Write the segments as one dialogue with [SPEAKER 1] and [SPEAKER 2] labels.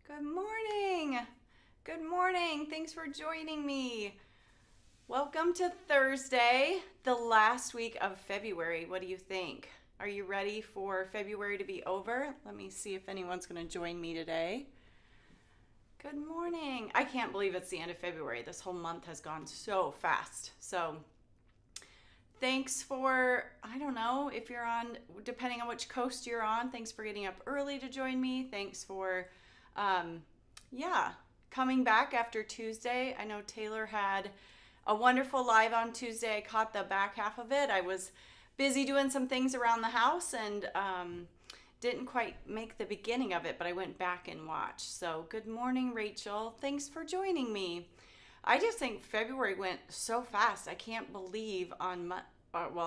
[SPEAKER 1] Good morning. Good morning. Thanks for joining me. Welcome to Thursday, the last week of February. What do you think? Are you ready for February to be over? Let me see if anyone's going to join me today. Good morning. I can't believe it's the end of February. This whole month has gone so fast. So thanks for, I don't know if you're on, depending on which coast you're on, thanks for getting up early to join me. Thanks for, coming back after Tuesday. I know Taylor had a wonderful live on Tuesday. I caught the back half of it. I was busy doing some things around the house and didn't quite make the beginning of it, but I went back and watched. So good morning, Rachel. Thanks for joining me. I just think February went so fast. I can't believe on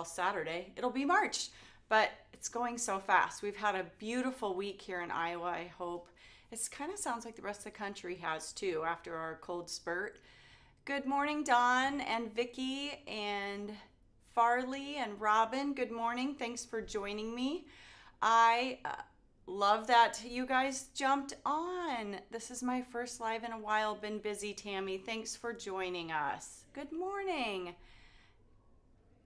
[SPEAKER 1] Saturday, it'll be March, but it's going so fast. We've had a beautiful week here in Iowa, I hope. It kind of sounds like the rest of the country has too after our cold spurt. Good morning, Dawn and Vicky and Farley and Robin. Good morning. Thanks for joining me. I love that you guys jumped on. This is my first live in a while. Been busy, Tammy. Thanks for joining us. Good morning.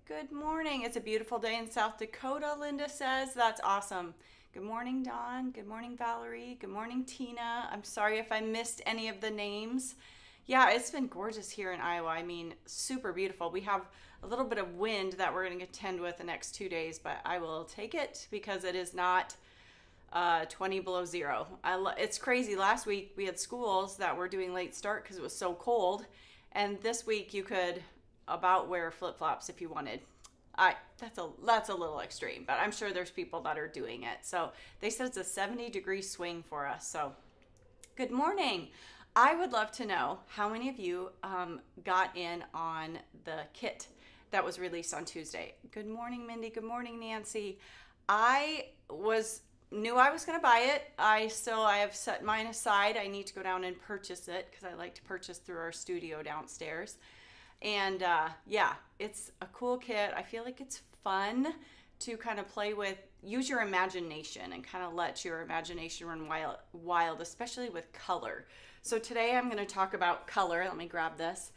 [SPEAKER 1] Good morning. It's a beautiful day in South Dakota, Linda says. That's awesome. Good morning, Dawn. Good morning, Valerie. Good morning, Tina. I'm sorry if I missed any of the names. Yeah, it's been gorgeous here in Iowa. I mean, super beautiful. We have a little bit of wind that we're going to contend with the next 2 days, but I will take it because it is not 20 below zero. It's crazy. Last week we had schools that were doing late start because it was so cold, and this week you could about wear flip-flops if you wanted. That's a little extreme, but I'm sure there's people that are doing it. So they said it's a 70-degree swing for us. So good morning. I would love to know how many of you got in on the kit that was released on Tuesday. Good morning, Mindy. Good morning, Nancy. I knew I was going to buy it. I have set mine aside. I need to go down and purchase it because I like to purchase through our studio downstairs. And it's a cool kit. I feel like it's fun to kind of play with, use your imagination and kind of let your imagination run wild, especially with color. So today I'm going to talk about color. Let me grab this.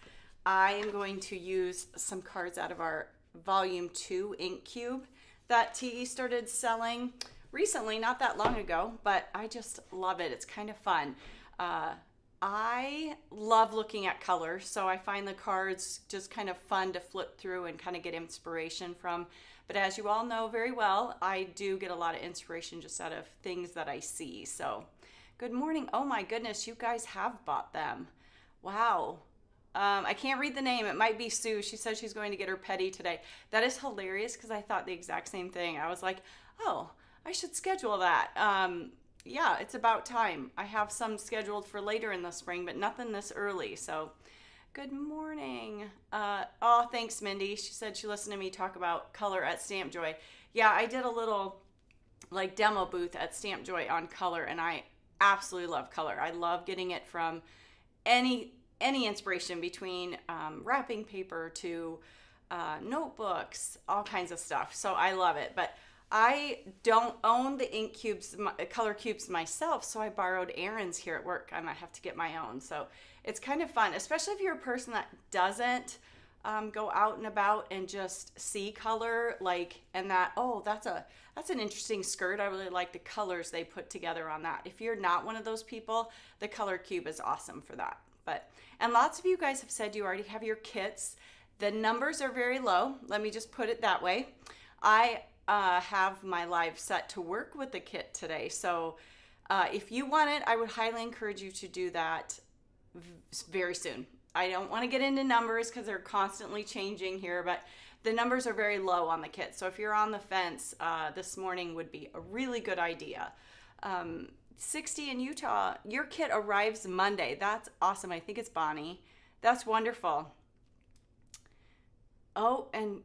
[SPEAKER 1] I am going to use some cards out of our Volume 2 ink cube that TE started selling recently, not that long ago, but I just love it. It's kind of fun. I love looking at color, so I find the cards just kind of fun to flip through and kind of get inspiration from. But as you all know very well, I do get a lot of inspiration just out of things that I see. So good morning. Oh my goodness, you guys have bought them. Wow. I can't read the name. It might be Sue. She says she's going to get her petty today. That is hilarious because I thought the exact same thing. I was like, oh, I should schedule that. Yeah, it's about time. I have some scheduled for later in the spring, but nothing this early. So good morning. Thanks, Mindy. She said she listened to me talk about color at Stamp Joy. Yeah, I did a little demo booth at Stamp Joy on color, and I absolutely love color. I love getting it from any inspiration between wrapping paper to notebooks, all kinds of stuff. So I love it. But I don't own the ink cubes, color cubes myself, so I borrowed Aaron's here at work. I might have to get my own. So it's kind of fun, especially if you're a person that doesn't go out and about and just see color, that's an interesting skirt. I really like the colors they put together on that. If you're not one of those people, the color cube is awesome for that. And lots of you guys have said you already have your kits. The numbers are very low. Let me just put it that way. I have my live set to work with the kit today. So if you want it, I would highly encourage you to do that very soon. I don't want to get into numbers because they're constantly changing here, but the numbers are very low on the kit. So if you're on the fence, this morning would be a really good idea. 60 in Utah, your kit arrives Monday. That's awesome. I think it's Bonnie. That's wonderful. Oh, and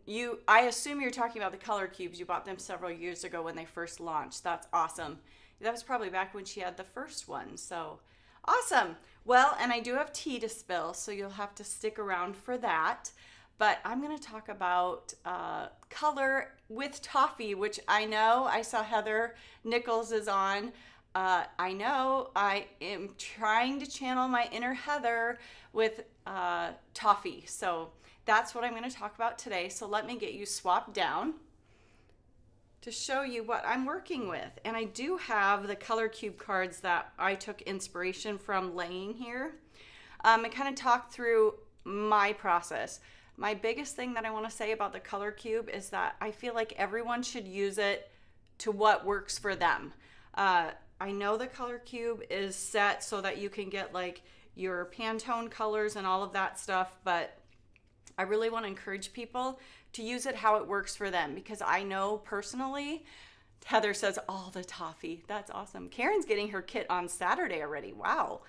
[SPEAKER 1] I assume you're talking about the color cubes. You bought them several years ago when they first launched. That's awesome. That was probably back when she had the first one. So awesome. Well, and I do have tea to spill, so you'll have to stick around for that. But I'm going to talk about color with toffee, which I know I saw Heather Nichols is on. I know I am trying to channel my inner Heather with toffee. So that's what I'm going to talk about today. So let me get you swapped down to show you what I'm working with. And I do have the color cube cards that I took inspiration from laying here. And kind of talk through my process. My biggest thing that I want to say about the color cube is that I feel like everyone should use it to what works for them. I know the color cube is set so that you can get like your Pantone colors and all of that stuff, but I really want to encourage people to use it how it works for them, because I know personally, Heather says all the toffee. That's awesome. Karen's getting her kit on Saturday already. Wow.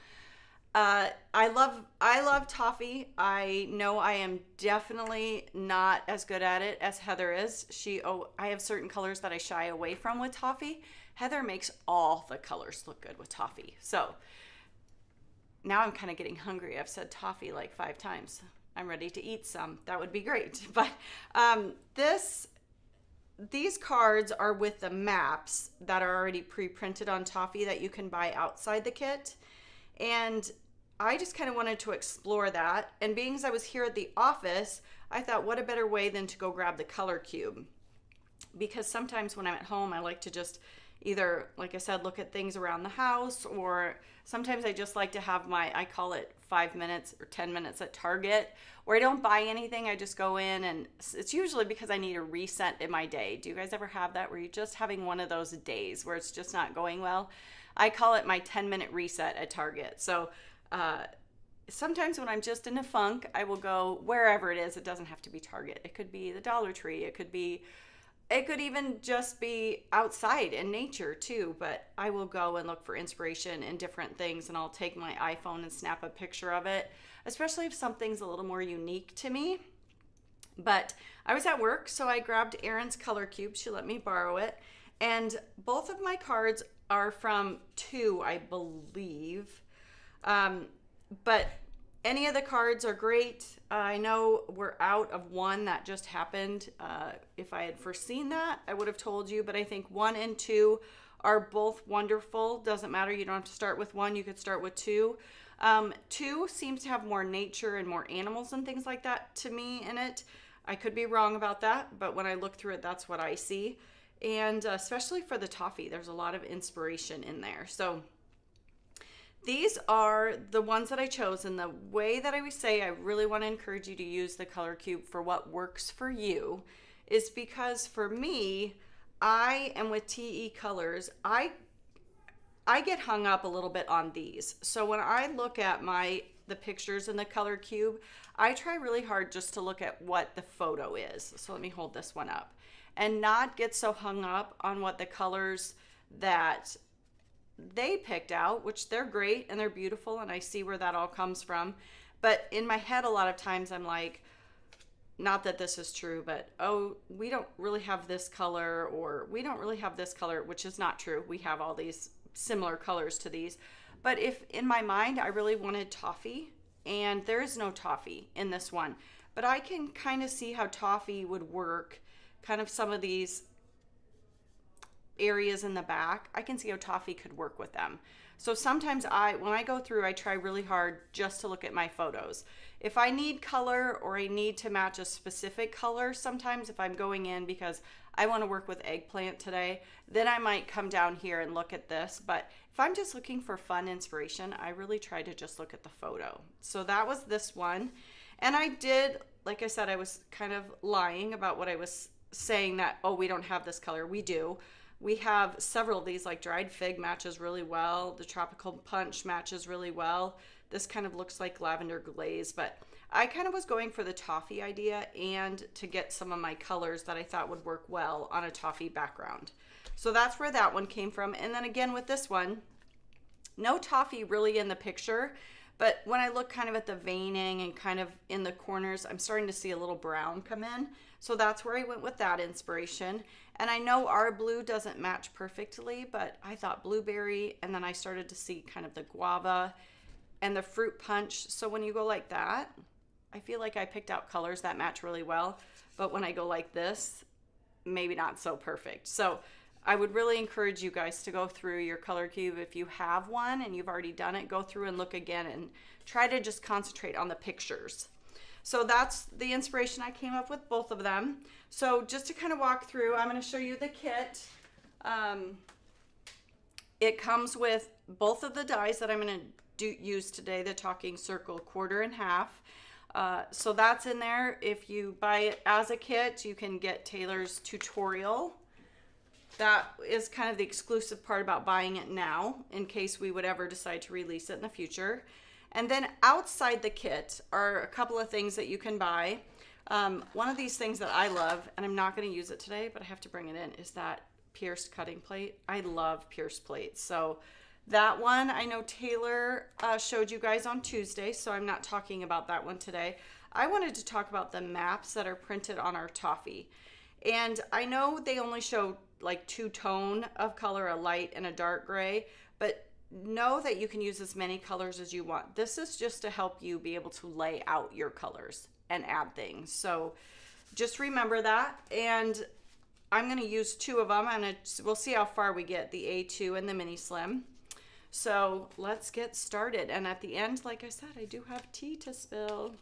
[SPEAKER 1] I love toffee. I know I am definitely not as good at it as Heather is. I have certain colors that I shy away from with toffee. Heather makes all the colors look good with toffee. So now I'm kind of getting hungry. I've said toffee like 5 times. I'm ready to eat some. That would be great. But these cards are with the maps that are already pre-printed on toffee that you can buy outside the kit. And I just kind of wanted to explore that. And being as I was here at the office, I thought, what a better way than to go grab the color cube. Because sometimes when I'm at home, I like to just either, like I said, look at things around the house, or sometimes I just like to have I call it 5 minutes or 10 minutes at Target, where I don't buy anything. I just go in, and it's usually because I need a reset in my day. Do you guys ever have that where you're just having one of those days where it's just not going well? I call it my 10-minute reset at Target. So sometimes when I'm just in a funk, I will go wherever it is. It doesn't have to be Target. It could be the Dollar Tree. It could even just be outside in nature too. But I will go and look for inspiration in different things, and I'll take my iPhone and snap a picture of it, especially if something's a little more unique to me. But I was at work, so I grabbed Erin's color cube. She let me borrow it. And both of my cards are from 2, I believe. But any of the cards are great. I know we're out of one that just happened. If I had foreseen that, I would have told you. But I think 1 and 2 are both wonderful. Doesn't matter. You don't have to start with 1. You could start with 2. 2 seems to have more nature and more animals and things like that to me in it. I could be wrong about that, but when I look through it, that's what I see. And especially for the toffee, there's a lot of inspiration in there. So these are the ones that I chose. And the way that I would say I really want to encourage you to use the color cube for what works for you is because for me, I am with TE colors. I get hung up a little bit on these. So when I look at the pictures in the color cube, I try really hard just to look at what the photo is. So let me hold this one up and not get so hung up on what the colors that they picked out, which they're great and they're beautiful, and I see where that all comes from. But in my head, a lot of times I'm like, not that this is true, but oh, we don't really have this color, or we don't really have this color, which is not true. We have all these similar colors to these. But if in my mind I really wanted toffee, and there is no toffee in this one, but I can kind of see how toffee would work, kind of some of these areas in the back, I can see how toffee could work with them. So sometimes when I go through, I try really hard just to look at my photos. If I need color or I need to match a specific color, sometimes if I'm going in because I want to work with eggplant today, then I might come down here and look at this. But if I'm just looking for fun inspiration, I really try to just look at the photo. So that was this one. And I did, like I said, I was kind of lying about what I was saying that, oh, we don't have this color. We do. We have several of these, like dried fig matches really well. The tropical punch matches really well. This kind of looks like lavender glaze, but I kind of was going for the toffee idea and to get some of my colors that I thought would work well on a toffee background. So that's where that one came from. And then again with this one, no toffee really in the picture, but when I look kind of at the veining and kind of in the corners, I'm starting to see a little brown come in. So that's where I went with that inspiration. And I know our blue doesn't match perfectly, but I thought blueberry, and then I started to see kind of the guava and the fruit punch. So when you go like that, I feel like I picked out colors that match really well. But when I go like this, maybe not so perfect. So I would really encourage you guys to go through your color cube. If you have one and you've already done it, go through and look again and try to just concentrate on the pictures. So that's the inspiration I came up with, both of them. So just to kind of walk through, I'm going to show you the kit. It comes with both of the dies that I'm going to use today, the Talking Circle 1/4 and 1/2. So that's in there. If you buy it as a kit, you can get Taylor's tutorial. That is kind of the exclusive part about buying it now, in case we would ever decide to release it in the future. And then outside the kit are a couple of things that you can buy. One of these things that I love, and I'm not going to use it today, but I have to bring it in, is that pierced cutting plate. I love pierced plates. So that one, I know Taylor showed you guys on Tuesday, so I'm not talking about that one today. I wanted to talk about the maps that are printed on our toffee. And I know they only show like 2 tone of color, a light and a dark gray, but know that you can use as many colors as you want. This is just to help you be able to lay out your colors and add things. So just remember that. And I'm going to use 2 of them. We'll see how far we get, the A2 and the mini slim. So let's get started. And at the end, like I said, I do have tea to spill.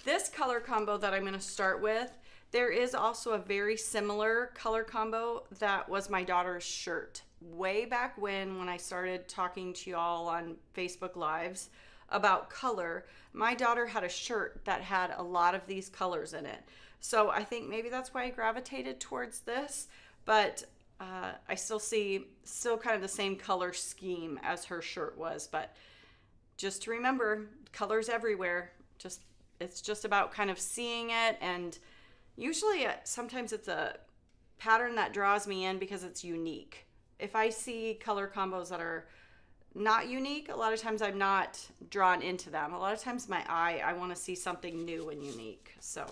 [SPEAKER 1] This color combo that I'm going to start with, there is also a very similar color combo that was my daughter's shirt. Way back when I started talking to y'all on Facebook Lives about color, my daughter had a shirt that had a lot of these colors in it. So I think maybe that's why I gravitated towards this, but I still kind of the same color scheme as her shirt was. But just to remember, colors everywhere. It's just about kind of seeing it, and usually sometimes it's a pattern that draws me in because it's unique. If I see color combos that are not unique, a lot of times I'm not drawn into them. A lot of times I want to see something new and unique. So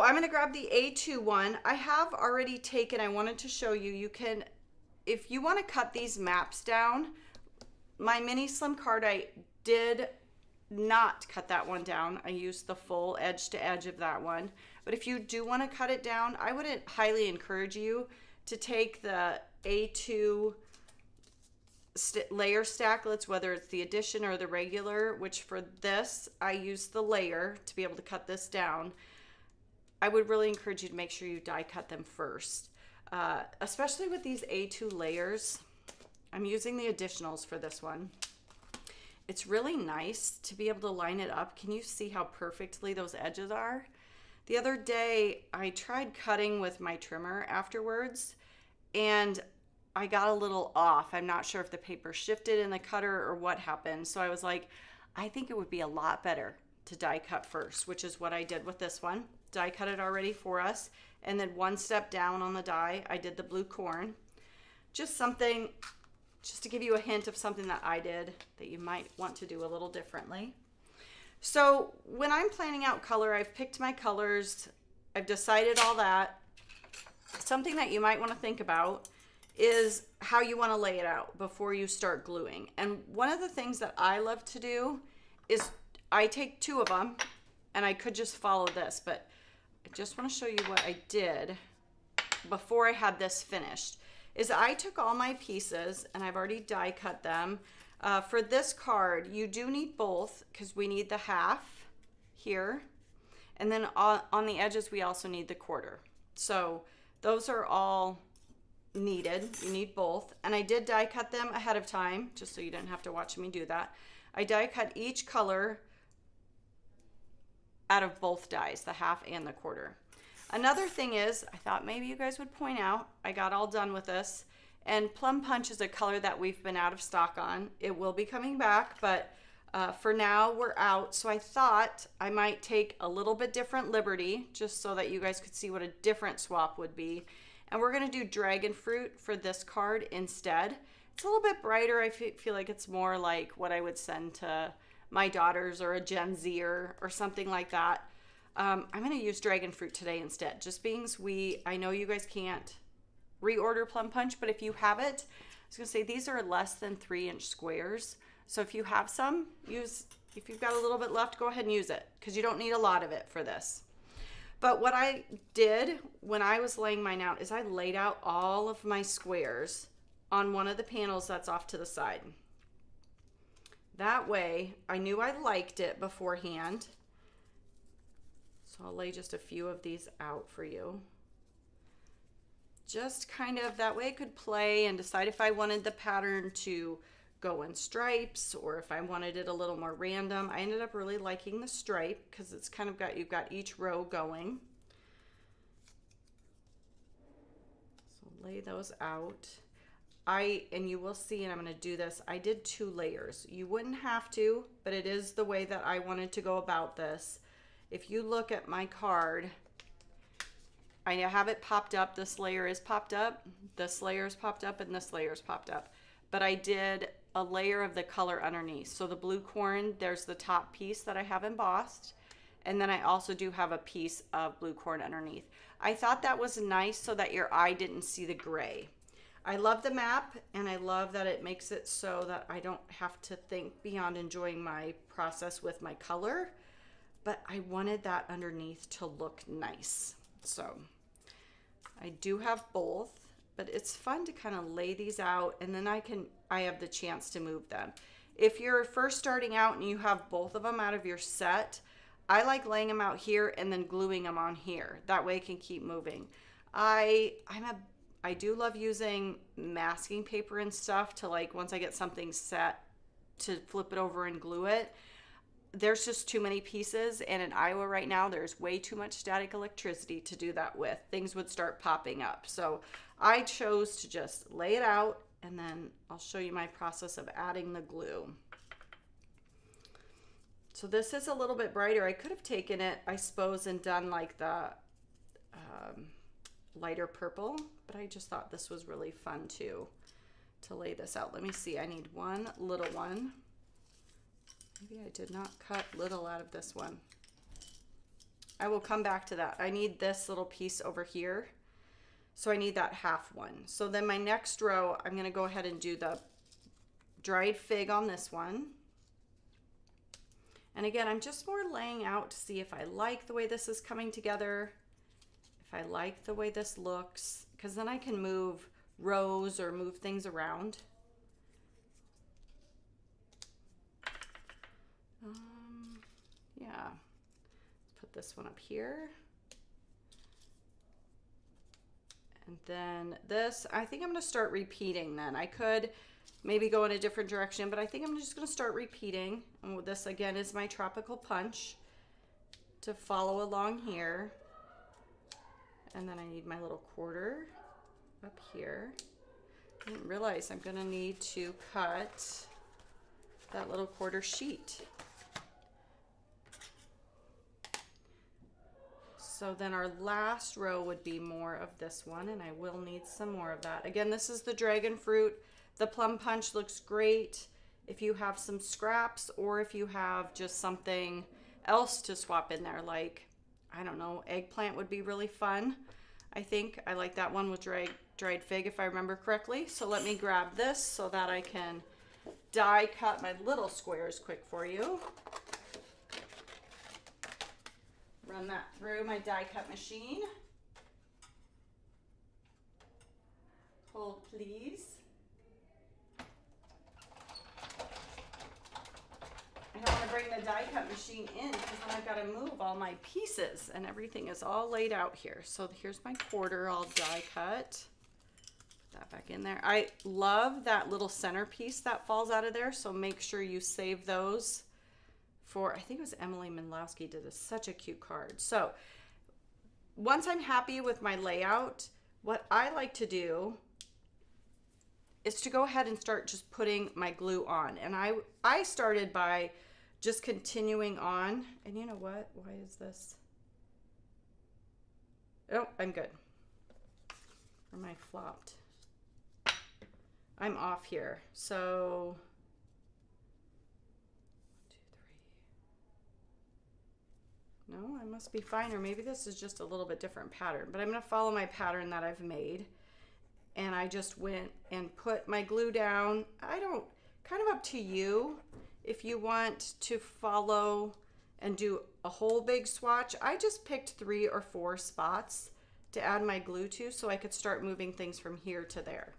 [SPEAKER 1] I'm going to grab the A2 one. I have already taken, I wanted to show you, you can, if you want to cut these maps down, my mini slim card, I did not cut that one down. I used the full edge to edge of that one. But if you do want to cut it down, I would highly encourage you to take the A2 layer stacklets, whether it's the edition or the regular, which for this, I use the layer to be able to cut this down. I would really encourage you to make sure you die cut them first, especially with these A2 layers. I'm using the additionals for this one. It's really nice to be able to line it up. Can you see how perfectly those edges are? The other day, I tried cutting with my trimmer afterwards, and I got a little off. I'm not sure if the paper shifted in the cutter or what happened. So I was like, I think it would be a lot better to die cut first, which is what I did with this one. Die cut it already for us. And then one step down on the die, I did the blue corn. Just to give you a hint of something that I did that you might want to do a little differently. So when I'm planning out color, I've picked my colors, I've decided all that. Something that you might want to think about is how you want to lay it out before you start gluing. And one of the things that I love to do is I take 2 of them, and I could just follow this, but I just want to show you what I did before I had this finished. Is I took all my pieces, and I've already die cut them. For this card, you do need both, because we need the 1/2 here, and then on the edges we also need the 1/4. So those are all needed. You need both, and I did die cut them ahead of time, just so you didn't have to watch me do that. I die cut each color out of both dies, the 1/2 and the 1/4. Another thing is, I thought maybe you guys would point out, I got all done with this, and Plum Punch is a color that we've been out of stock on. It will be coming back, but for now we're out. So I thought I might take a little bit different liberty, just so that you guys could see what a different swap would be. And we're gonna do Dragon Fruit for this card instead. It's a little bit brighter. I feel like it's more like what I would send to my daughters or a Gen Z or something like that. I'm gonna use Dragon Fruit today instead, just being I know you guys can't reorder Plum Punch, but if you have it, I was gonna say these are less than 3-inch squares. So if you have some, if you've got a little bit left, go ahead and use it, because you don't need a lot of it for this. But what I did when I was laying mine out is I laid out all of my squares on one of the panels that's off to the side. That way I knew I liked it beforehand. So I'll lay just a few of these out for you. Just kind of that way I could play and decide if I wanted the pattern to go in stripes or if I wanted it a little more random. I ended up really liking the stripe because it's kind of got, you've got each row going. So lay those out. And you will see, and I'm going to do this, I did 2 layers. You wouldn't have to, but it is the way that I wanted to go about this. If you look at my card, I have it popped up. This layer is popped up, this layer is popped up, and this layer is popped up. But I did a layer of the color underneath. So the blue corn, there's the top piece that I have embossed. And then I also do have a piece of blue corn underneath. I thought that was nice so that your eye didn't see the gray. I love the map, and I love that it makes it so that I don't have to think beyond enjoying my process with my color, but I wanted that underneath to look nice. So I do have both, but it's fun to kind of lay these out, and then I have the chance to move them. If you're first starting out and you have both of them out of your set, I like laying them out here and then gluing them on here. That way I can keep moving. I do love using masking paper and stuff to, like, once I get something set, to flip it over and glue it. There's just too many pieces, and in Iowa right now there's way too much static electricity to do that with. Things would start popping up. So I chose to just lay it out, and then I'll show you my process of adding the glue. So this is a little bit brighter. I could have taken it, I suppose, and done like the lighter purple, but I just thought this was really fun too, to lay this out. Let me see, I need one little one. Maybe I did not cut little out of this one. I will come back to that. I need this little piece over here. So I need that half one. So then my next row, I'm gonna go ahead and do the dried fig on this one. And again, I'm just more laying out to see if I like the way this is coming together, if I like the way this looks, because then I can move rows or move things around. Yeah, let's put this one up here. And then this, I think I'm gonna start repeating then. I could maybe go in a different direction, but I think I'm just gonna start repeating. And this again is my tropical punch to follow along here. And then I need my little quarter up here. I didn't realize I'm gonna need to cut that little quarter sheet. So then our last row would be more of this one, and I will need some more of that. Again, this is the dragon fruit. The plum punch looks great if you have some scraps, or if you have just something else to swap in there, like, I don't know, eggplant would be really fun. I think I like that one with dried fig, if I remember correctly. So let me grab this so that I can die cut my little squares quick for you. Run that through my die cut machine. Hold please. I don't want to bring the die cut machine in because then I've got to move all my pieces, and everything is all laid out here. So here's my quarter all die cut. Put that back in there. I love that little centerpiece that falls out of there, so make sure you save those for, I think it was Emily Minlowski did such a cute card. So once I'm happy with my layout, what I like to do is to go ahead and start just putting my glue on. And I started by just continuing on. And you know what? Why is this? Oh, I'm good. Or am I flopped? I'm off here. So 1, 2, 3. No, I must be fine. Or maybe this is just a little bit different pattern. But I'm going to follow my pattern that I've made. And I just went and put my glue down. Kind of up to you if you want to follow and do a whole big swatch. I just picked 3 or 4 spots to add my glue to so I could start moving things from here to there.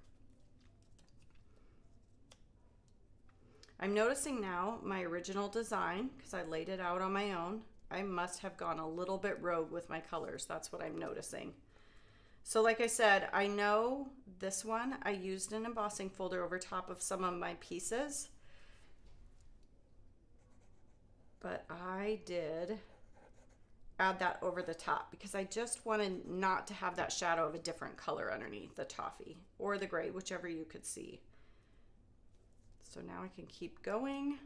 [SPEAKER 1] I'm noticing now my original design, because I laid it out on my own, I must have gone a little bit rogue with my colors. That's what I'm noticing. So like I said, I know this one I used an embossing folder over top of some of my pieces, but I did add that over the top because I just wanted not to have that shadow of a different color underneath the toffee or the gray, whichever you could see. So now I can keep going,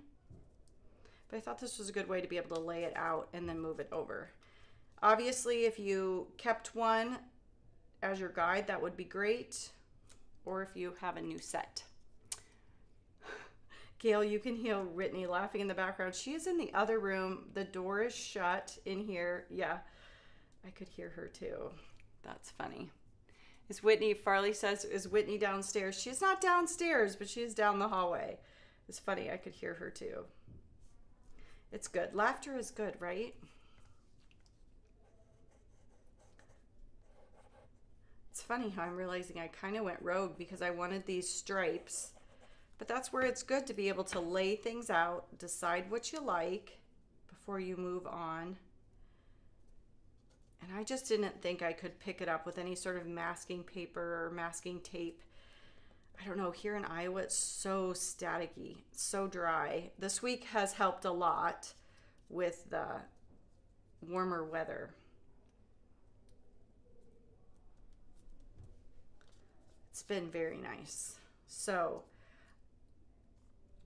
[SPEAKER 1] but I thought this was a good way to be able to lay it out and then move it over. Obviously, if you kept one as your guide, that would be great, or if you have a new set. Gail, you can hear Whitney laughing in the background. She is in the other room. The door is shut in here. Yeah, I could hear her too. That's funny. Is Whitney, Farley says, is Whitney downstairs? She's not downstairs, but she's down the hallway. It's funny, I could hear her too. It's good. Laughter is good, right? It's funny how I'm realizing I kind of went rogue because I wanted these stripes, but that's where it's good to be able to lay things out, decide what you like before you move on. And I just didn't think I could pick it up with any sort of masking paper or masking tape. I don't know, here in Iowa, it's so staticky, so dry. This week has helped a lot with the warmer weather. It's been very nice. So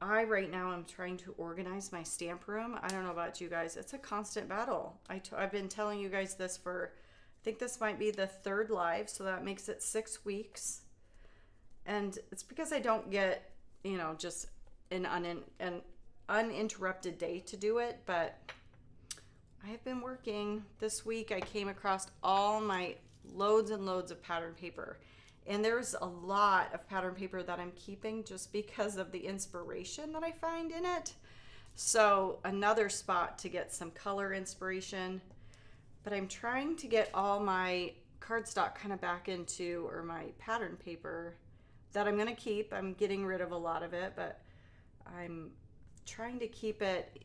[SPEAKER 1] I right now am trying to organize my stamp room. I don't know about you guys. It's a constant battle. I've been telling you guys this for, I think this might be the 3rd live, so that makes it 6 weeks. And it's because I don't get, you know, just an uninterrupted day to do it, but I have been working. This week I came across all my loads and loads of pattern paper. And there's a lot of pattern paper that I'm keeping just because of the inspiration that I find in it. So another spot to get some color inspiration. But I'm trying to get all my cardstock kind of back into, or my pattern paper that I'm going to keep. I'm getting rid of a lot of it, but I'm trying to keep it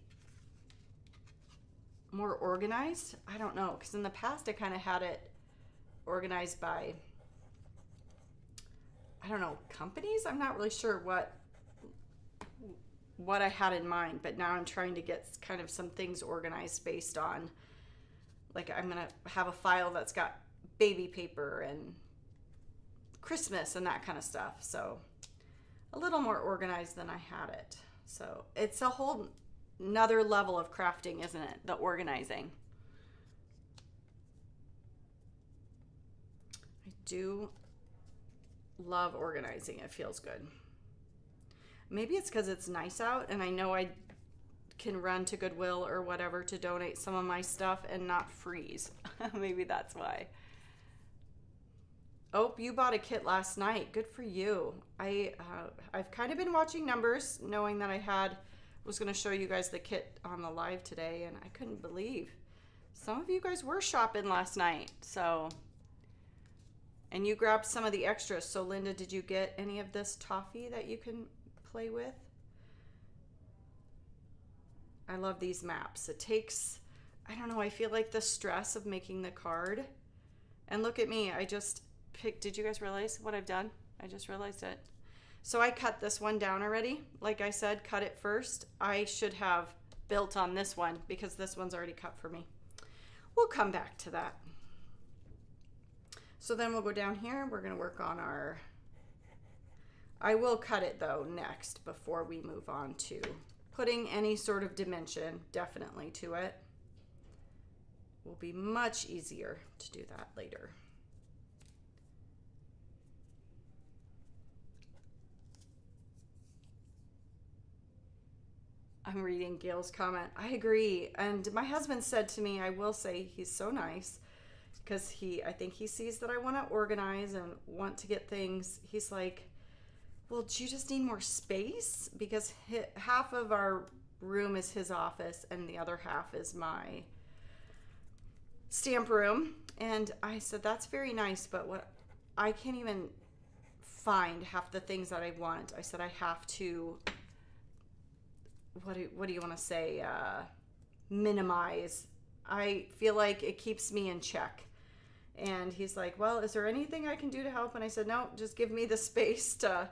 [SPEAKER 1] more organized. I don't know, because in the past I kind of had it organized by, I don't know, companies. I'm not really sure what I had in mind, but now I'm trying to get kind of some things organized based on, like, I'm gonna have a file that's got baby paper and Christmas and that kind of stuff. So a little more organized than I had it. So it's a whole another level of crafting, isn't it? The organizing. I do love organizing. It feels good. Maybe it's because it's nice out and I know I can run to Goodwill or whatever to donate some of my stuff and not freeze. Maybe that's why. Oh, you bought a kit last night. Good for you. I've kind of been watching numbers, knowing that I was going to show you guys the kit on the live today, and I couldn't believe some of you guys were shopping last night. So, and you grabbed some of the extras. So Linda, did you get any of this toffee that you can play with? I love these maps. It takes, I don't know, I feel like the stress of making the card. And look at me, I just picked, did you guys realize what I've done? I just realized it. So I cut this one down already. Like I said, cut it first. I should have built on this one because this one's already cut for me. We'll come back to that. So then we'll go down here. We're gonna work on our, I will cut it though next before we move on to putting any sort of dimension definitely to it. Will be much easier to do that later. I'm reading Gail's comment. I agree. And my husband said to me, I will say he's so nice because I think he sees that I want to organize and want to get things. He's like, well, do you just need more space? Because half of our room is his office and the other half is my stamp room. And I said, that's very nice, but what I can't even find half the things that I want. I said, I have to, what do you want to say, minimize. I feel like it keeps me in check. And he's like, well, is there anything I can do to help? And I said, no, just give me the space to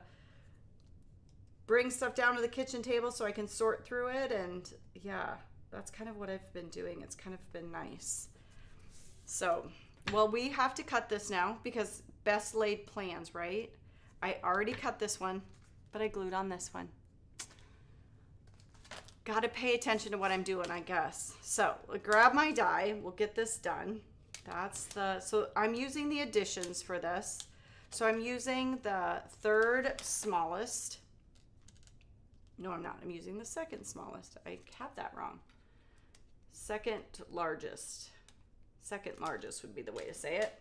[SPEAKER 1] bring stuff down to the kitchen table so I can sort through it. And yeah, that's kind of what I've been doing. It's kind of been nice. So, well, we have to cut this now because best laid plans, right? I already cut this one, but I glued on this one. Got to pay attention to what I'm doing, I guess. So grab my die. We'll get this done. So I'm using the additions for this. So I'm using the third smallest. No, I'm not. I'm using the second smallest. I have that wrong. Second largest. Second largest would be the way to say it.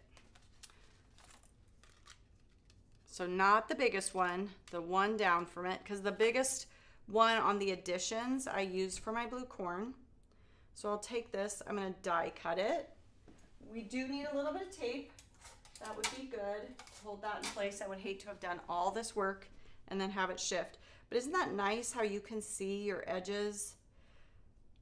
[SPEAKER 1] So not the biggest one, the one down from it, because the biggest one on the additions I used for my blue corn. So I'll take this, I'm going to die cut it. We do need a little bit of tape. That would be good. Hold that in place. I would hate to have done all this work and then have it shift. But isn't that nice how you can see your edges?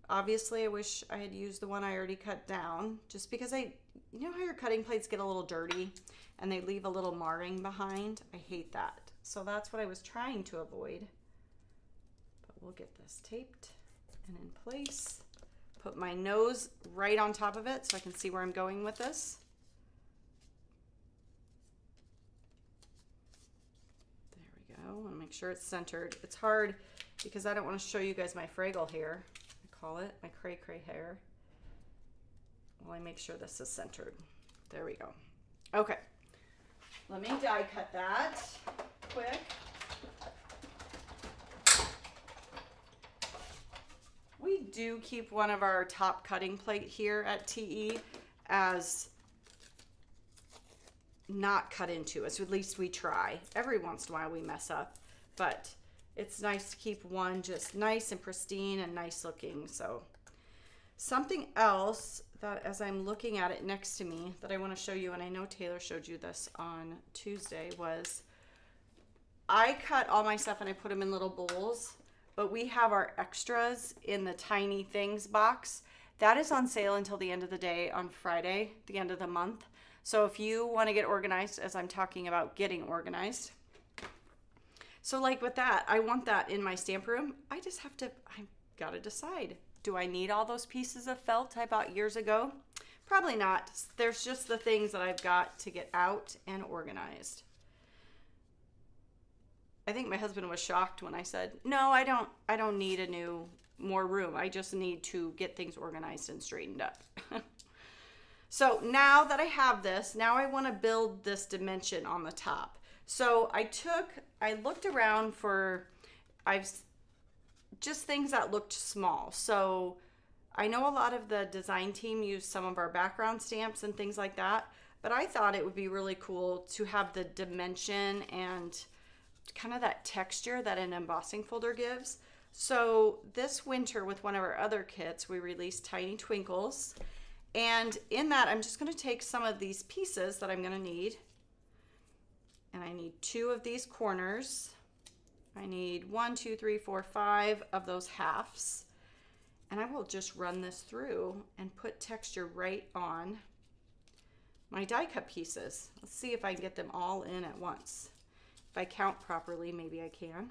[SPEAKER 1] Obviously, I wish I had used the one I already cut down, just because you know how your cutting plates get a little dirty and they leave a little marring behind? I hate that. So that's what I was trying to avoid. But we'll get this taped and in place. Put my nose right on top of it so I can see where I'm going with this. There we go. I want to make sure it's centered. It's hard because I don't want to show you guys my Fraggle hair. I call it my cray cray hair. While I make sure this is centered. There we go. Okay. Let me die cut that quick. We do keep one of our top cutting plate here at TE as not cut into, so at least we try. Every once in a while we mess up, but it's nice to keep one just nice and pristine and nice looking. So something else that as I'm looking at it next to me that I want to show you, and I know Taylor showed you this on Tuesday, was I cut all my stuff and I put them in little bowls. But we have our extras in the tiny things box. That is on sale until the end of the day on Friday, the end of the month. So if you want to get organized, as I'm talking about getting organized. So like with that, I want that in my stamp room. I gotta decide. Do I need all those pieces of felt I bought years ago? Probably not. There's just the things that I've got to get out and organized. I think my husband was shocked when I said, no, I don't need more room. I just need to get things organized and straightened up. So now that I have this, now I want to build this dimension on the top. So I looked around for, just things that looked small. So I know a lot of the design team used some of our background stamps and things like that, but I thought it would be really cool to have the dimension and kind of that texture that an embossing folder gives. So this winter with one of our other kits, we released Tiny Twinkles. And in that, I'm just going to take some of these pieces that I'm going to need. And I need 2 of these corners. I need 1, 2, 3, 4, 5 of those halves. And I will just run this through and put texture right on my die cut pieces. Let's see if I can get them all in at once. If I count properly, maybe I can.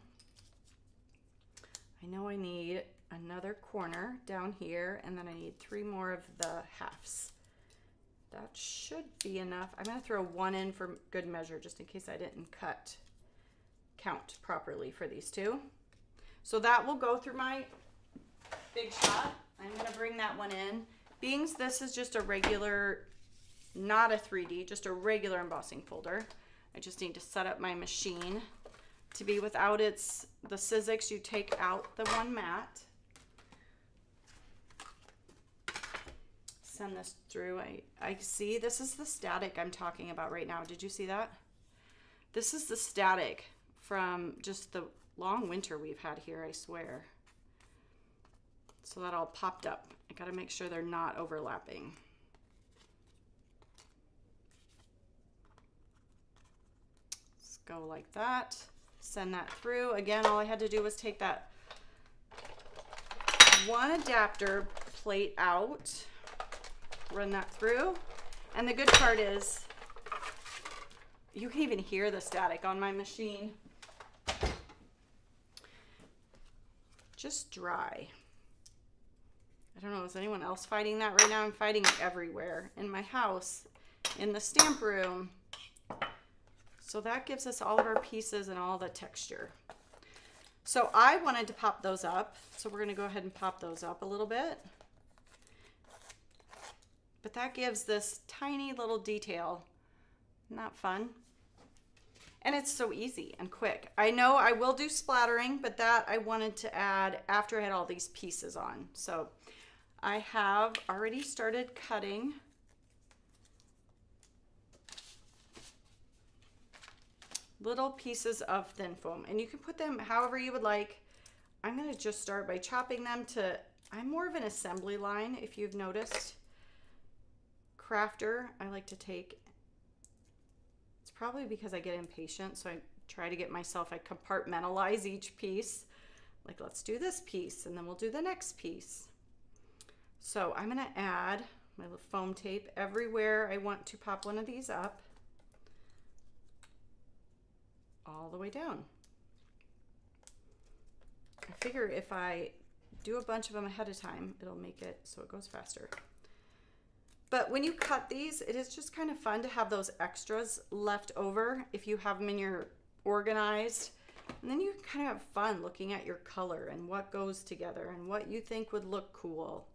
[SPEAKER 1] I know I need another corner down here, and then I need 3 more of the halves. That should be enough. I'm going to throw 1 in for good measure, just in case I didn't count properly for these 2. So that will go through my big shot. I'm going to bring that one in. Being this is just a regular, not a 3D, just a regular embossing folder. I just need to set up my machine to be without the Sizzix. You take out the one mat. Send this through. I see this is the static I'm talking about right now. Did you see that? This is the static from just the long winter we've had here, I swear. So that all popped up. I gotta make sure they're not overlapping. Let's go like that. Send that through. Again, all I had to do was take that one adapter plate out, run that through. And the good part is you can even hear the static on my machine. Just dry. I don't know, is anyone else fighting that right now? I'm fighting it everywhere in my house, in the stamp room. So that gives us all of our pieces and all the texture. So I wanted to pop those up. So we're gonna go ahead and pop those up a little bit. But that gives this tiny little detail. Isn't that fun? And it's so easy and quick. I know I will do splattering, but that I wanted to add after I had all these pieces on. So I have already started cutting little pieces of thin foam, and you can put them however you would like. I'm gonna just start by chopping them to, I'm more of an assembly line, if you've noticed. Crafter, I like to take, it's probably because I get impatient, so I try to get myself, I compartmentalize each piece. Like, let's do this piece, and then we'll do the next piece. So I'm gonna add my little foam tape everywhere I want to pop one of these up, all the way down. I figure if I do a bunch of them ahead of time, it'll make it so it goes faster. But when you cut these, it is just kind of fun to have those extras left over if you have them in your organized. And then you kind of have fun looking at your color and what goes together and what you think would look cool.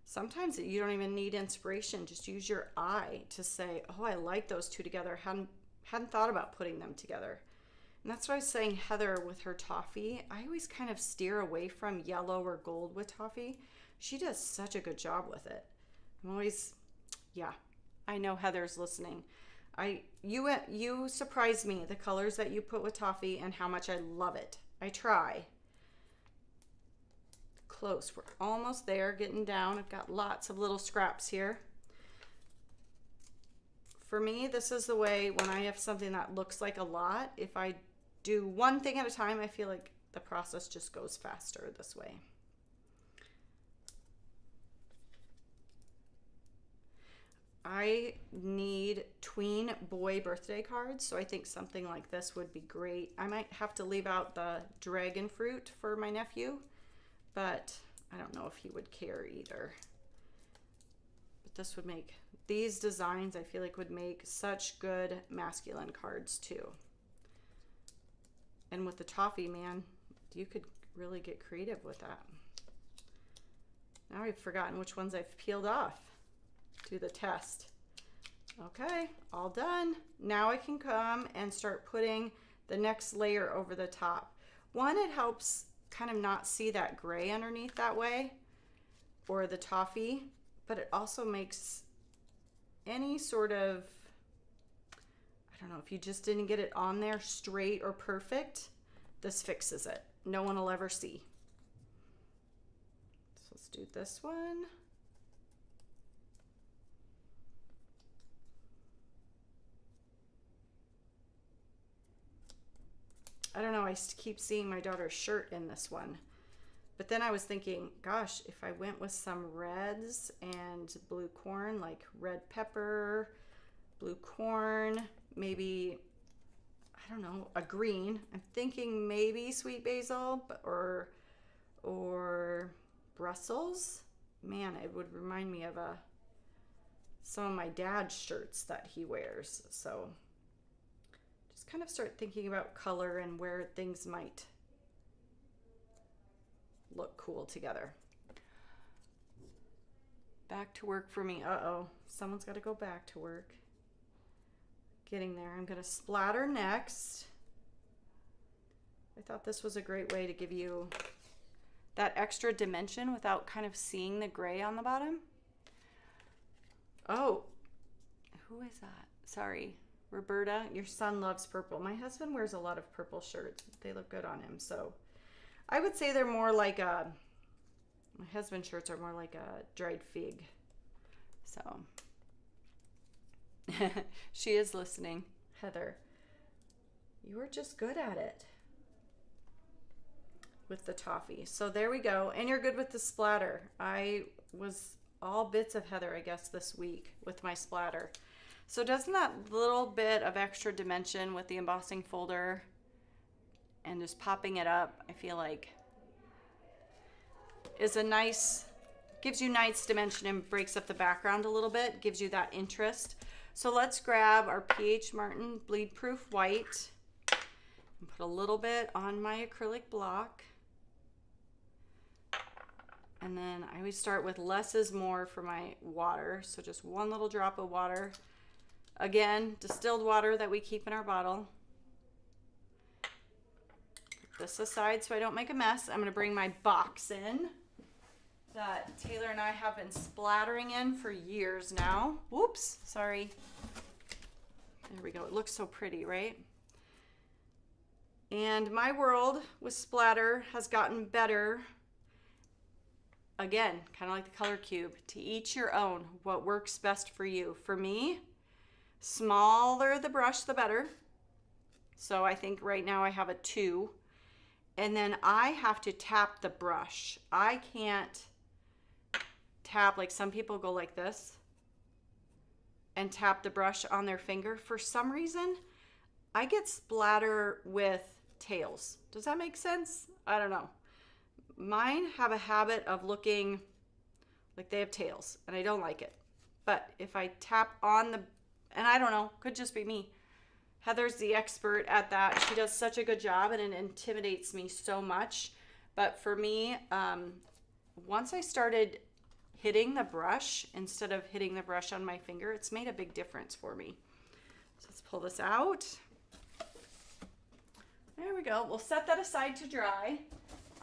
[SPEAKER 1] Sometimes you don't even need inspiration. Just use your eye to say, oh, I like those two together. Hadn't thought about putting them together. And that's why I was saying Heather with her toffee, I always kind of steer away from yellow or gold with toffee. She does such a good job with it. I'm always, yeah, I know Heather's listening. You surprise me, the colors that you put with toffee and how much I love it. I try. Close, we're almost there, getting down. I've got lots of little scraps here. For me, this is the way when I have something that looks like a lot, if I do one thing at a time, I feel like the process just goes faster this way. I need tween boy birthday cards, so I think something like this would be great. I might have to leave out the dragon fruit for my nephew, but I don't know if he would care either. But this would make, these designs I feel like would make such good masculine cards too. And with the toffee, man, you could really get creative with that. Now I've forgotten which ones I've peeled off. Do the test. Okay, all done. Now I can come and start putting the next layer over the top. One, it helps kind of not see that gray underneath that way, or the toffee, but it also makes any sort of, I don't know, if you just didn't get it on there straight or perfect, this fixes it. No one will ever see. So let's do this one. I don't know, I keep seeing my daughter's shirt in this one. But then I was thinking, gosh, if I went with some reds and blue corn, like red pepper, blue corn, maybe, I don't know, a green. I'm thinking maybe sweet basil or Brussels. Man, it would remind me of some of my dad's shirts that he wears. So just kind of start thinking about color and where things might look cool together. Back to work for me. Uh-oh, someone's got to go back to work. Getting there. I'm going to splatter next. I thought this was a great way to give you that extra dimension without kind of seeing the gray on the bottom. Oh, who is that? Sorry, Roberta, your son loves purple. My husband wears a lot of purple shirts. They look good on him. So I would say they're more like a My husband's shirts are more like a dried fig. So she is listening. Heather, you were just good at it with the toffee. So there we go. And you're good with the splatter. I was all bits of Heather, I guess, this week with my splatter. So doesn't that little bit of extra dimension with the embossing folder and just popping it up, I feel like is a nice, gives you nice dimension and breaks up the background a little bit, gives you that interest. So let's grab our PH Martin Bleed Proof White and put a little bit on my acrylic block. And then I always start with less is more for my water. So just one little drop of water. Again, distilled water that we keep in our bottle. Put this aside so I don't make a mess. I'm going to bring my box in that Taylor and I have been splattering in for years now. Whoops, sorry. There we go. It looks so pretty, right? And my world with splatter has gotten better. Again, kind of like the color cube, to each your own, what works best for you. For me, smaller the brush, the better. So I think right now I have a 2. And then I have to tap the brush. I can't tap, like some people go like this and tap the brush on their finger. For some reason, I get splatter with tails. Does that make sense? I don't know. Mine have a habit of looking like they have tails, and I don't like it. But if I tap on the, and I don't know, could just be me. Heather's the expert at that. She does such a good job, and it intimidates me so much. But for me, once I started hitting the brush instead of hitting the brush on my finger, it's made a big difference for me. So let's pull this out. There we go. We'll set that aside to dry.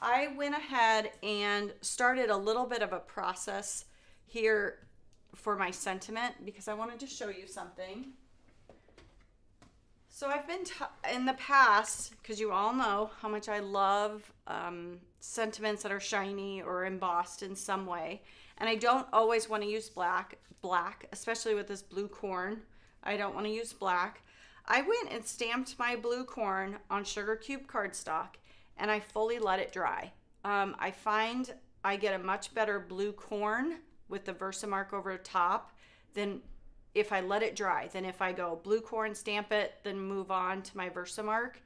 [SPEAKER 1] I went ahead and started a little bit of a process here for my sentiment because I wanted to show you something. So I've been in the past, because you all know how much I love sentiments that are shiny or embossed in some way. And I don't always want to use black, especially with this blue corn. I don't want to use black. I went and stamped my blue corn on sugar cube cardstock, and I fully let it dry. I find I get a much better blue corn with the Versamark over the top than if I let it dry. Then if I go blue corn, stamp it, then move on to my Versamark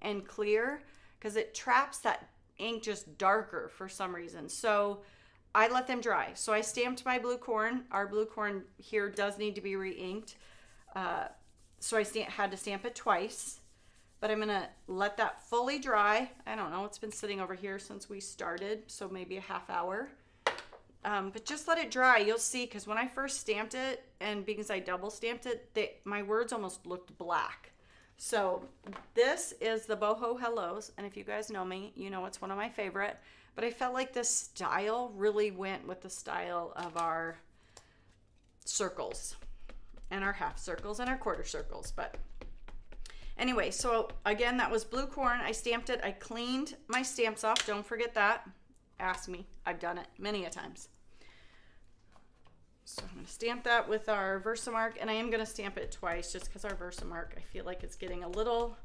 [SPEAKER 1] and clear, because it traps that ink just darker for some reason. So I let them dry. So I stamped my blue corn. Our blue corn here does need to be re-inked. So I had to stamp it twice. But I'm gonna let that fully dry. I don't know, it's been sitting over here since we started, so maybe a half hour. But just let it dry. You'll see, because when I first stamped it, and because I double stamped it, my words almost looked black. So this is the Boho Hellos, and if you guys know me, you know it's one of my favorite. But I felt like this style really went with the style of our circles, and our half circles, and our quarter circles. But anyway, so again, that was blue corn. I stamped it. I cleaned my stamps off. Don't forget that. Ask me. I've done it many a times. So I'm going to stamp that with our Versamark, and I am going to stamp it twice just because our Versamark, I feel like it's getting a little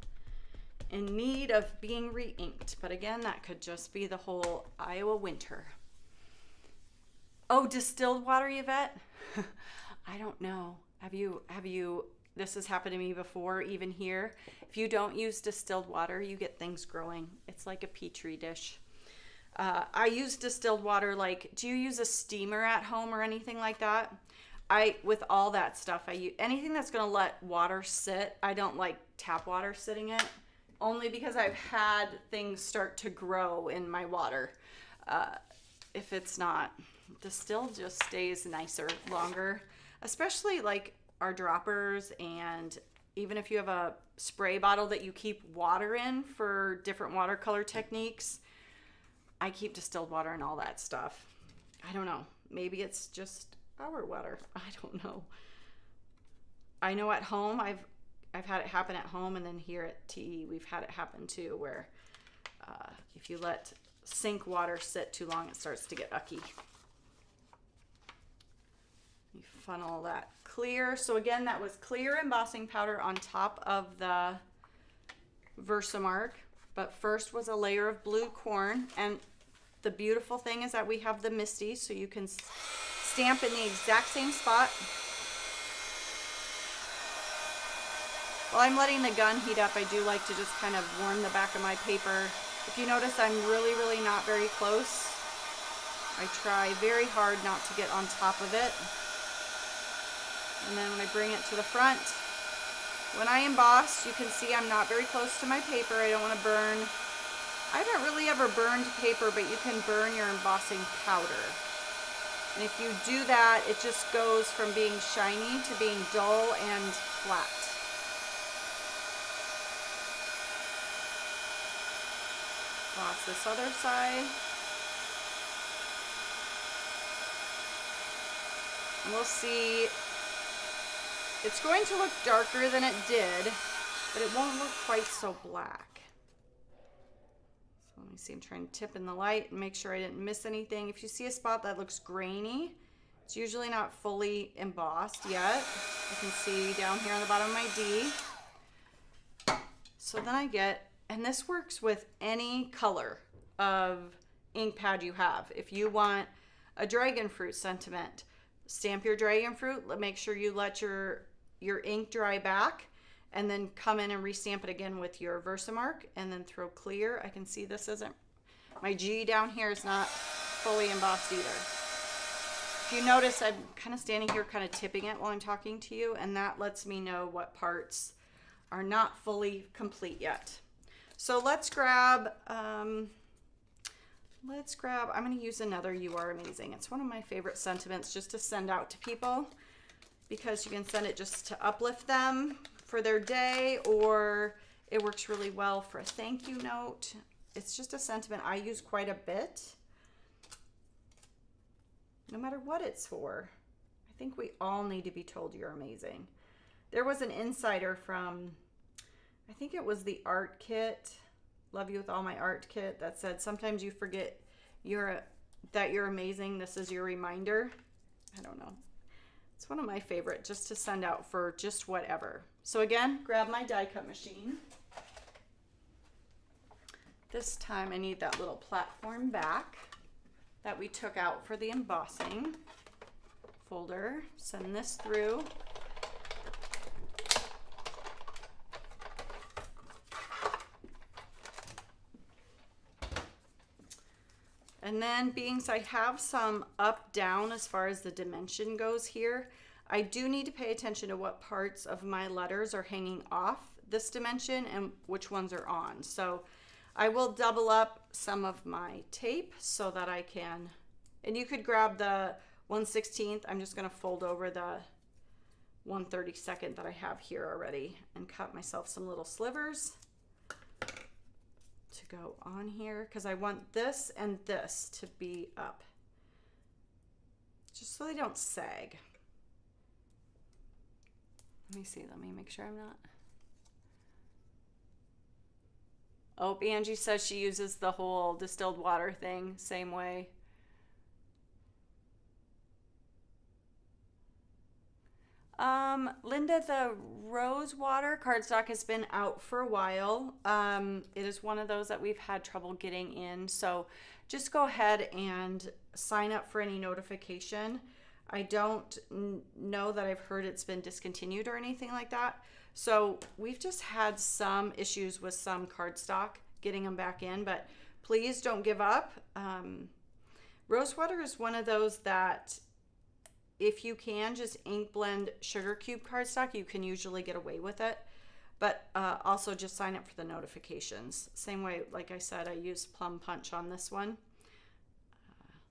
[SPEAKER 1] in need of being re-inked. But again, that could just be the whole Iowa winter. Oh, distilled water, Yvette? I don't know. Have you, this has happened to me before, even here. If you don't use distilled water, you get things growing. It's like a petri dish. I use distilled water. Like, do you use a steamer at home or anything like that? With all that stuff, I use anything that's going to let water sit. I don't like tap water sitting it, only because I've had things start to grow in my water. If it's not distilled, just stays nicer, longer, especially like our droppers. And even if you have a spray bottle that you keep water in for different watercolor techniques, I keep distilled water and all that stuff. I don't know. Maybe it's just our water. I don't know. I know at home, I've had it happen at home, and then here at TE, we've had it happen too, where if you let sink water sit too long, it starts to get ucky. You funnel that clear. So again, that was clear embossing powder on top of the Versamark, but first was a layer of blue corn. And the beautiful thing is that we have the Misty, so you can stamp in the exact same spot. While I'm letting the gun heat up, I do like to just kind of warm the back of my paper. If you notice, I'm really not very close. I try very hard not to get on top of it. And then when I bring it to the front, when I emboss, you can see I'm not very close to my paper. I don't want to burn. I haven't really ever burned paper, but you can burn your embossing powder. And if you do that, it just goes from being shiny to being dull and flat. Emboss this other side. And we'll see. It's going to look darker than it did, but it won't look quite so black. So let me see, I'm trying to tip in the light and make sure I didn't miss anything. If you see a spot that looks grainy, it's usually not fully embossed yet. You can see down here on the bottom of my D. So then I get, and this works with any color of ink pad you have. If you want a dragon fruit sentiment, stamp your dragon fruit, make sure you let your ink dry back, and then come in and restamp it again with your Versamark, and then throw clear. I can see this isn't, my G down here is not fully embossed either. If you notice, I'm kind of standing here kind of tipping it while I'm talking to you, and that lets me know what parts are not fully complete yet. So let's grab, I'm going to use another You Are Amazing. It's one of my favorite sentiments just to send out to people, because you can send it just to uplift them for their day, or it works really well for a thank you note. It's just a sentiment I use quite a bit, no matter what it's for. I think we all need to be told you're amazing. There was an insider from, I think it was the art kit, Love You With All My Art kit, that said sometimes you forget that you're amazing. This is your reminder. I don't know. It's one of my favorite just to send out for just whatever. So again, grab my die cut machine. This time I need that little platform back that we took out for the embossing folder. Send this through. And then being so I have some up down as far as the dimension goes here, I do need to pay attention to what parts of my letters are hanging off this dimension and which ones are on. So I will double up some of my tape so that I can, and you could grab the 1/16. I'm just going to fold over the 1/32 that I have here already and cut myself some little slivers to go on here, because I want this and this to be up just so they don't sag. Let me see, let me make sure I'm not. Oh, Angie says she uses the whole distilled water thing same way. Linda, the rose water cardstock has been out for a while. It is one of those that we've had trouble getting in. So just go ahead and sign up for any notification. I don't know that I've heard it's been discontinued or anything like that. So we've just had some issues with some cardstock getting them back in, but please don't give up. Rose water is one of those that if you can just ink blend sugar cube cardstock, you can usually get away with it. But also just sign up for the notifications. Same way, like I said, I use Plum Punch on this one.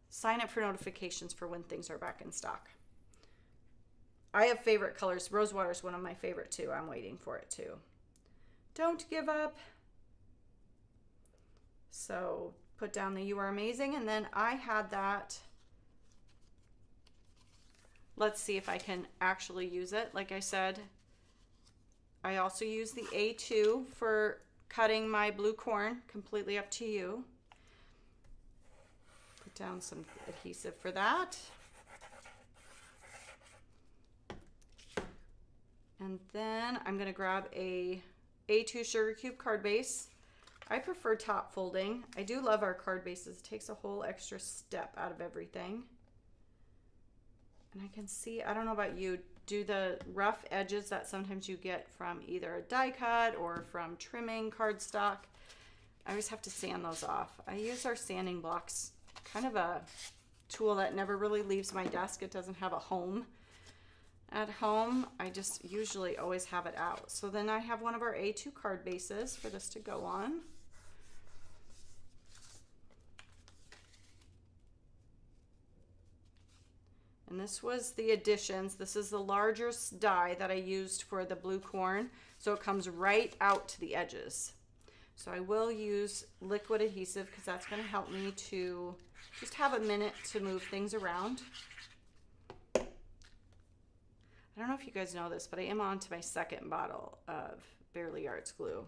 [SPEAKER 1] Sign up for notifications for when things are back in stock. I have favorite colors. Rose water is one of my favorite too. I'm waiting for it too. Don't give up. So put down the You Are Amazing, and then I had that. Let's see if I can actually use it. Like I said, I also use the A2 for cutting my blue corn, completely up to you. Put down some adhesive for that. And then I'm going to grab a A2 sugar cube card base. I prefer top folding. I do love our card bases. It takes a whole extra step out of everything. And I can see, I don't know about you, do the rough edges that sometimes you get from either a die cut or from trimming cardstock. I always have to sand those off. I use our sanding blocks, kind of a tool that never really leaves my desk. It doesn't have a home at home. I just usually always have it out. So then I have one of our A2 card bases for this to go on. And this was the additions. This is the largest die that I used for the blue corn. So it comes right out to the edges. So I will use liquid adhesive because that's going to help me to just have a minute to move things around. I don't know if you guys know this, but I am on to my second bottle of Bearly Arts glue.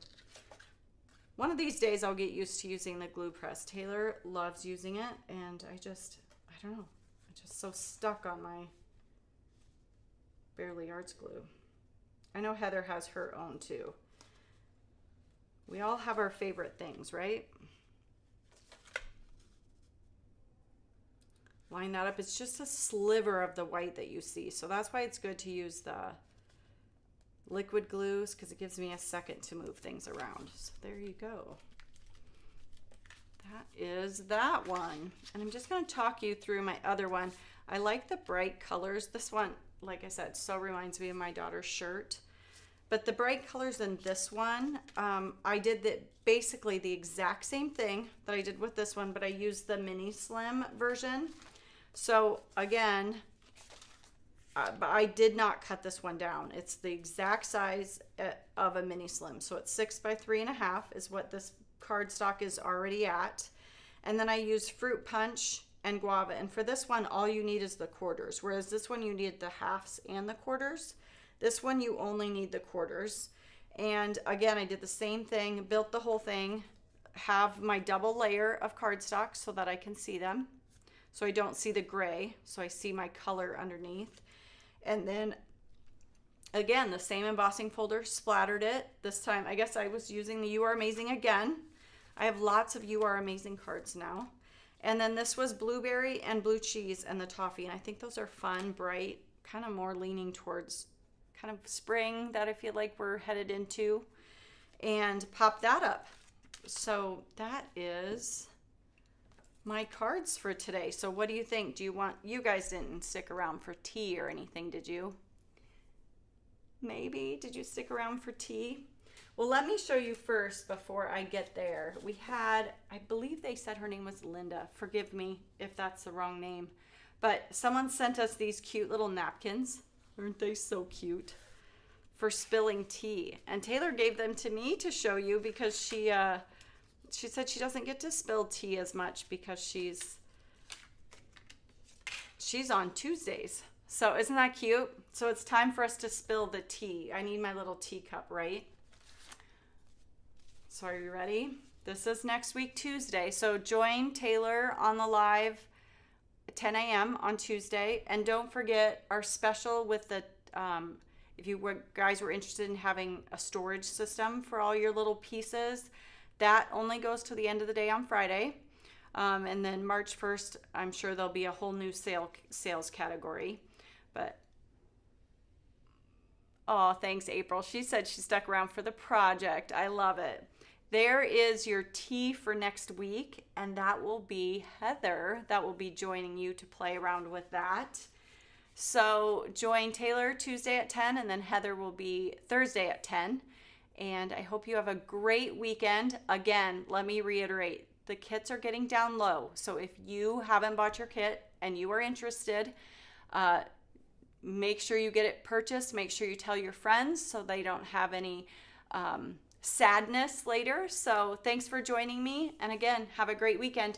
[SPEAKER 1] One of these days I'll get used to using the glue press. Taylor loves using it, and I don't know. I'm just so stuck on my Bearly Arts glue. I know Heather has her own too. We all have our favorite things, right? Line that up. It's just a sliver of the white that you see. So that's why it's good to use the liquid glues, because it gives me a second to move things around. So there you go. That is that one. And I'm just going to talk you through my other one. I like the bright colors. This one, like I said, so reminds me of my daughter's shirt. But the bright colors in this one, I did basically the exact same thing that I did with this one, but I used the mini slim version. So again, I did not cut this one down. It's the exact size of a mini slim. So it's 6 by 3.5 is what this cardstock is already at. And then I used fruit punch and guava. And for this one, all you need is the quarters. Whereas this one, you need the halves and the quarters. This one, you only need the quarters. And again, I did the same thing, built the whole thing, have my double layer of cardstock so that I can see them. So I don't see the gray, so I see my color underneath. And then again, the same embossing folder, splattered it. This time, I guess I was using the You Are Amazing again. I have lots of You Are Amazing cards now. And then this was blueberry and blue cheese and the toffee. And I think those are fun, bright, kind of more leaning towards kind of spring that I feel like we're headed into, and pop that up. So that is my cards for today. So what do you think? You guys didn't stick around for tea or anything, did you? Maybe, did you stick around for tea? Well, let me show you first before I get there. We had, I believe they said her name was Linda. Forgive me if that's the wrong name, but someone sent us these cute little napkins. Aren't they so cute? For spilling tea. And Taylor gave them to me to show you because she said she doesn't get to spill tea as much because she's on Tuesdays. So isn't that cute? So it's time for us to spill the tea. I need my little teacup, right? So are you ready? This is next week, Tuesday. So join Taylor on the live 10 a.m. on Tuesday. And don't forget our special with the, if you guys were interested in having a storage system for all your little pieces, that only goes to the end of the day on Friday. And then March 1st, I'm sure there'll be a whole new sales category. But, oh, thanks, April. She said she stuck around for the project. I love it. There is your tea for next week, and that will be Heather that will be joining you to play around with that. So join Taylor Tuesday at 10, and then Heather will be Thursday at 10. And I hope you have a great weekend. Again, let me reiterate, the kits are getting down low. So if you haven't bought your kit and you are interested, make sure you get it purchased. Make sure you tell your friends so they don't have any sadness later. So thanks for joining me. And again, have a great weekend.